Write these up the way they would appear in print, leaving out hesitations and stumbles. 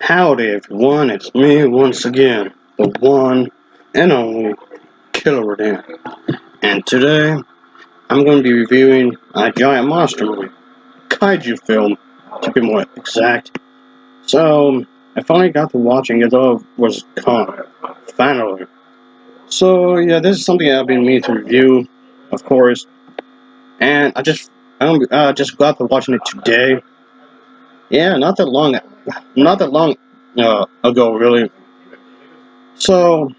Howdy everyone, it's me once again, the one and only Killer Dan. And today, I'm going to be reviewing a giant monster movie, kaiju film, to be more exact. So, I finally got to watching it all was Kong, finally. So yeah, this is something I've been meaning to review, of course, and I just got to watching it today. Yeah, not that long ago really. So,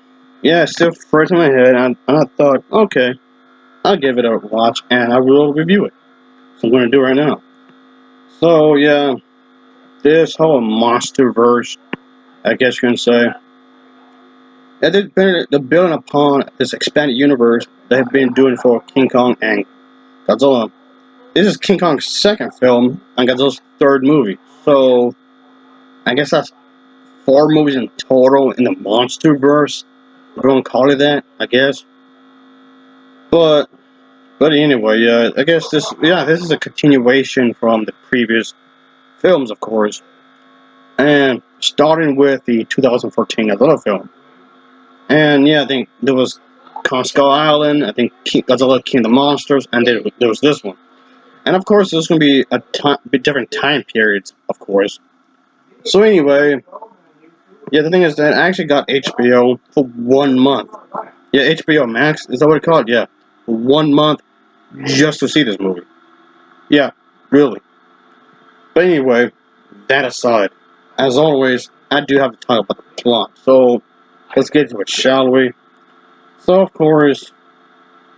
yeah, it's still fresh in my head, and I thought, okay, I'll give it a watch, and I will review it. So I'm going to do right now. So, yeah, this whole monster verse, I guess you can say, they're building upon this expanded universe they've been doing for King Kong and Godzilla. This is King Kong's second film and Godzilla's third movie. So, I guess that's four movies in total in the monster verse. If you want to call it that, I guess. But But anyway, yeah, I guess this is a continuation from the previous films, of course, and starting with the 2014 Godzilla film. And yeah, I think there was Kong Skull Island, I think Godzilla King of the Monsters, and then there was this one. And of course, there's going to be bit different time periods, of course. So anyway, yeah, the thing is that I actually got HBO for 1 month. Yeah, HBO Max, is that what it's called? Yeah, 1 month just to see this movie. Yeah, really. But anyway, that aside, as always, I do have to talk about the plot. So let's get to it, shall we? So of course,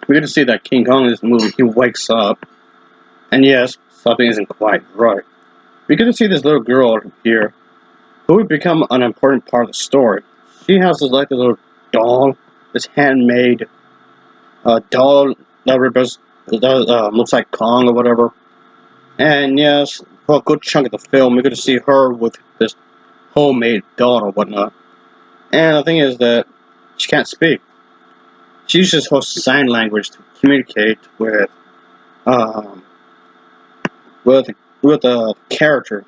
we get to see that King Kong in this movie. He wakes up, and yes, something isn't quite right. We get to see this little girl here, who would become an important part of the story. She has this like a little doll, this handmade doll that looks like Kong or whatever. And yes, for a good chunk of the film, we get to see her with this homemade doll or whatnot. And the thing is that she can't speak. She uses her sign language to communicate um, with with the character,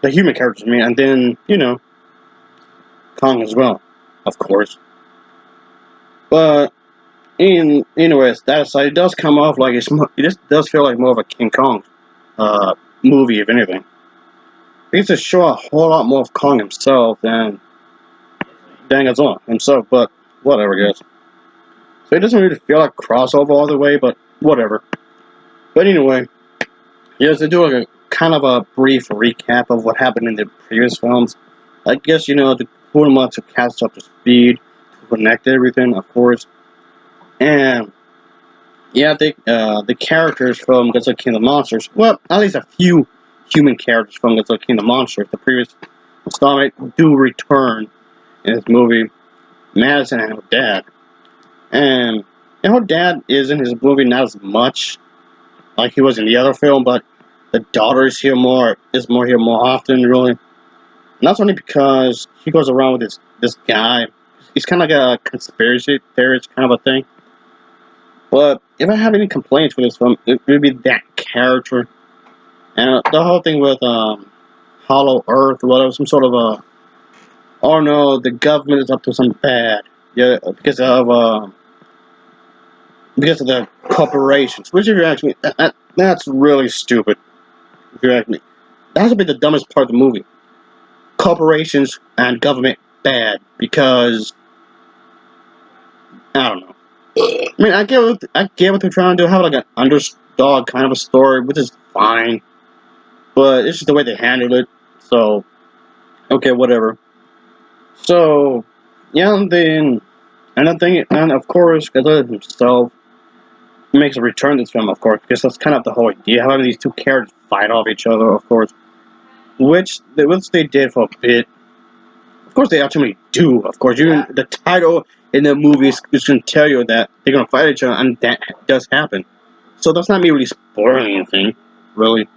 the human characters. I mean, and then Kong as well, of course. But anyways, that aside, it does come off like it just does feel like more of a King Kong uh, movie, if anything. It gets to show a whole lot more of Kong himself than Godzilla himself. But whatever, guys. So it doesn't really feel like crossover all the way, but whatever. But anyway, yes, they do like a kind of a brief recap of what happened in the previous films. I guess to put them up to catch up to speed, to connect everything, of course. And yeah, the characters from Godzilla King of the Monsters. Well, at least a few human characters from Godzilla King of the Monsters, the previous installment, do return in this movie. Madison and her dad, and her dad is in his movie not as much like he was in the other film, but the daughter is more here more often, really. And that's only because he goes around with this guy. He's kind of like a conspiracy theorist kind of a thing. But if I have any complaints with this film, it would be that character and the whole thing with Hollow Earth, or whatever, some sort of oh no, the government is up to some bad, yeah, because of the corporations. Which, if you ask me, that's really stupid. If you ask me, that has to be the dumbest part of the movie. Corporations and government bad because I don't know. I mean, I get what they're trying to do. Have like an underdog kind of a story, which is fine, but it's just the way they handled it. So okay, whatever. So yeah, and of course, Godzilla himself makes a return to this film, of course, because that's kind of the whole idea. Having these two characters fight off each other, of course, which they did for a bit. Of course, they ultimately do. Of course, the title in the movie is going to tell you that they're going to fight each other, and that does happen. So that's not me really spoiling anything, really.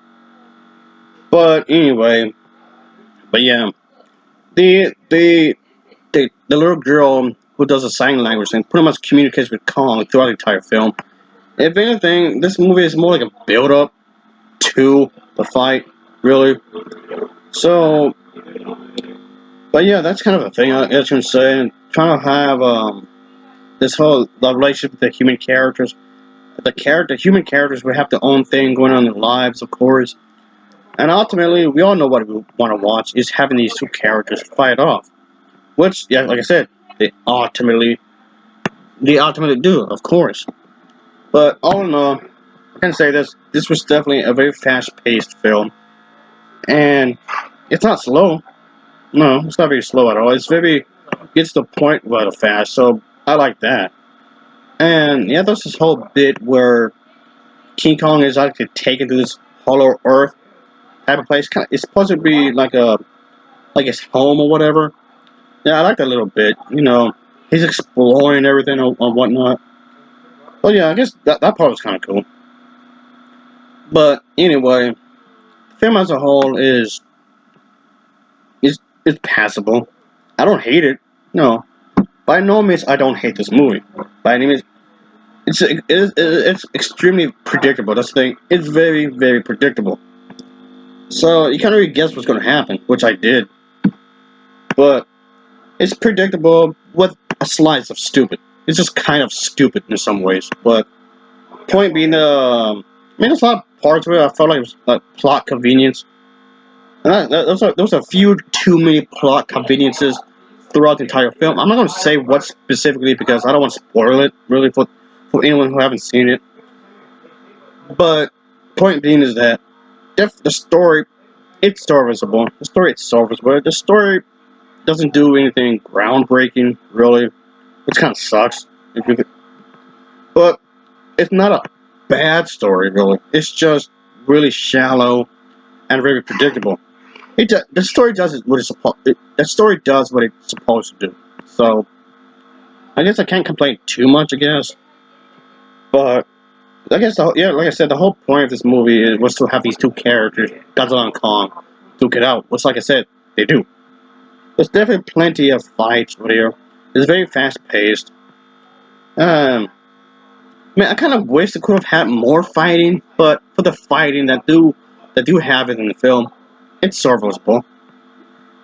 But anyway, but yeah, the the the little girl who does the sign language thing pretty much communicates with Kong throughout the entire film. If anything, this movie is more like a build up to the fight, really. So But yeah, that's kind of a thing I was gonna say. And trying to have this whole the relationship with the human characters. Human characters would have their own thing going on in their lives, of course. And ultimately, we all know what we want to watch is having these two characters fight off. Which, yeah, like I said, they ultimately do, of course. But all in all, I can say this: this was definitely a very fast-paced film, and it's not slow. No, it's not very slow at all. It's very gets to the point rather fast. So I like that. And yeah, there's this whole bit where King Kong is actually taken to this hollow Earth type of place. It's supposed to be like his home or whatever. Yeah, I like that little bit. He's exploring everything and whatnot. Well, yeah, I guess that part was kind of cool. But anyway, the film as a whole is passable. I don't hate it. No, by no means I don't hate this movie. By any means, it's extremely predictable. That's the thing. It's very very predictable. So you can't really guess what's going to happen, which I did. But it's predictable with a slice of stupid. It's just kind of stupid in some ways. But point being, there's a lot of parts where I felt like it was like plot convenience. And those are a few too many plot conveniences throughout the entire film. I'm not going to say what specifically because I don't want to spoil it really for anyone who haven't seen it. But point being is that if the story it's serviceable. The story it's serviceable. The story doesn't do anything groundbreaking really, which kind of sucks. But it's not a bad story really. It's just really shallow and very predictable. The story does what it's supposed. The story does what it's supposed to do. So I guess I can't complain too much. I guess, but I guess like I said, the whole point of this movie was to have these two characters, Godzilla and Kong, duke it out. Which, like I said, they do. There's definitely plenty of fights here. It's very fast paced. Um, I kind of wish they could have had more fighting, but for the fighting that do have it in the film, it's serviceable.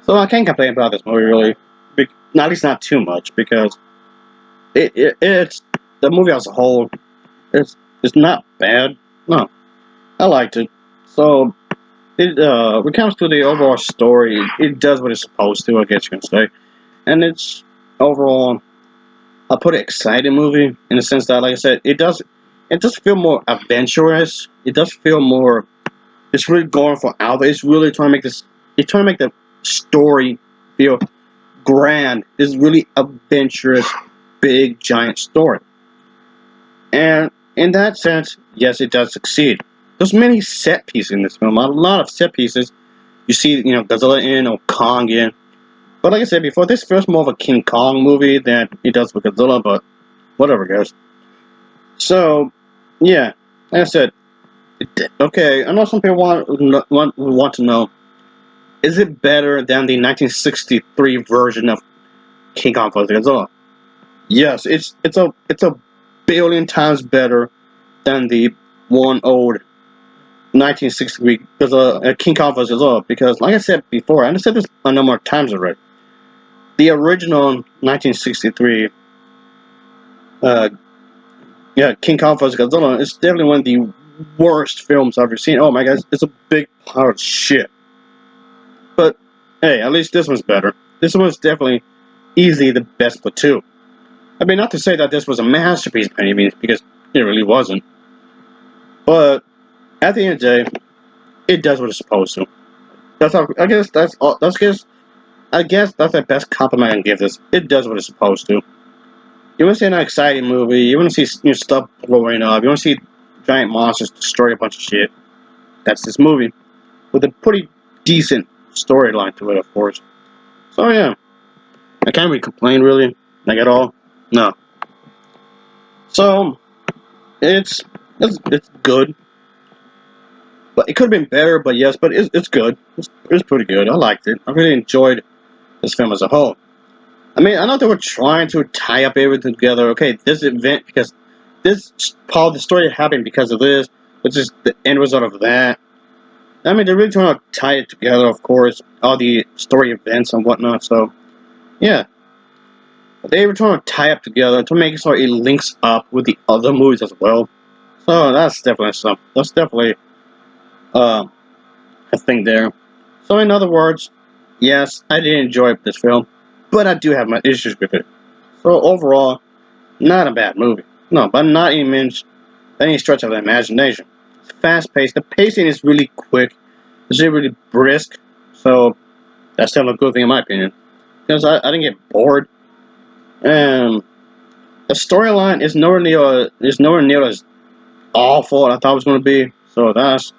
So I can't complain about this movie really. At least not too much because it's the movie as a whole. It's not bad. No, I liked it. So when it comes to the overall story, it does what it's supposed to. I guess you can say, and it's overall I put it exciting movie in the sense that, like I said, it does feel more adventurous. It does feel more. It's really going for alpha. It's really trying to make this. It's trying to make the story feel grand. It's really adventurous, big, giant story. And in that sense, yes, it does succeed. There's many set pieces in this film. A lot of set pieces. You see, Godzilla in or Kong in. But like I said before, this feels more of a King Kong movie than it does with Godzilla. But whatever, guys. So, yeah, like I said, okay. I know some people want to know: is it better than the 1963 version of King Kong vs. Godzilla? Yes, it's a billion times better than the one old 1963 King Kong vs. Godzilla. Because, like I said before, and I said this a number of times already, the original 1963 uh, King Kong vs. Godzilla is definitely one of the worst films I've ever seen. Oh my god, it's a big pile of shit. But hey, at least this one's better. This one's definitely easily the best of the two. I mean, not to say that this was a masterpiece by any means, because it really wasn't. But at the end of the day, it does what it's supposed to. That's how, I guess that's all. I guess that's the best compliment I can give this. It does what it's supposed to. You want to see an exciting movie. You want to see new stuff blowing up. You want to see giant monsters destroy a bunch of shit. That's this movie with a pretty decent storyline to it, of course. So yeah, I can't really complain really, like at all. No. So it's good, but it could have been better. But yes, but it's good. It's pretty good. I liked it. I really enjoyed this film as a whole. I mean, I know they were trying to tie up everything together. Okay, this event because this part of the story happened because of this, which is the end result of that. I mean, they're really trying to tie it together, of course, all the story events and whatnot. So, yeah, they were trying to tie up together to make it so it links up with the other movies as well. So that's definitely something. That's definitely uh, a thing there. So in other words, yes, I did enjoy this film, but I do have my issues with it. So overall, not a bad movie. No, but not any stretch of the imagination. It's fast paced. The pacing is really quick. It's really brisk. So that's definitely a good thing in my opinion. Because I didn't get bored. And the storyline is nowhere near as awful as I thought it was going to be. So that's.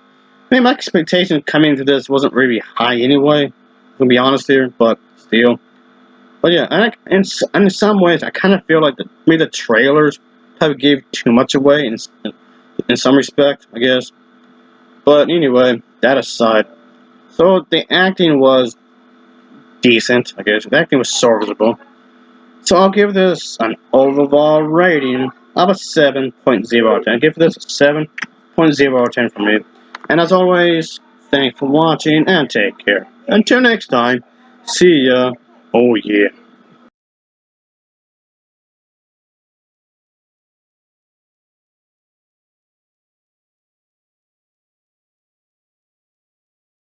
I mean, my expectation coming into this wasn't really high anyway. To be honest here, but still. But yeah, in some ways, I kind of feel like maybe the trailers probably gave too much away in some respect, I guess. But anyway, that aside, so the acting was decent, I guess. The acting was serviceable. So I'll give this an overall rating of a 7.0 out of 10. I'll give this a 7.0 out of 10 for me. And as always, thanks for watching and take care. Until next time, see ya. Oh yeah.